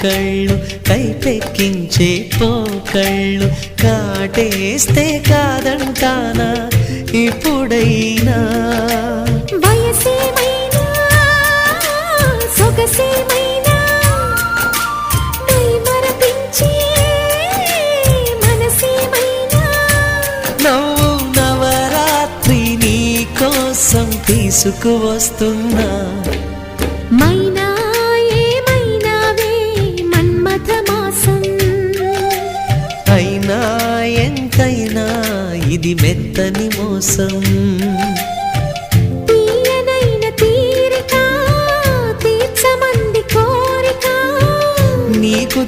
కళ్ళు కైపెక్కించే పోకళ్ళు కాటేస్తే కాదంటానా ఇప్పుడైనా వయసేమైనా సొగసేమైనా మరపించే మనసేమైనా నవ్వు నవరాత్రి నీ కోసం తీసుకువస్తున్నా మైనా ఏమైనావే మన్మథ మాసం అయినా ఎంతైనా ఇది మెత్తని మోసం తీయనైన తీరిక తీర్చమంది కోరిక నీకు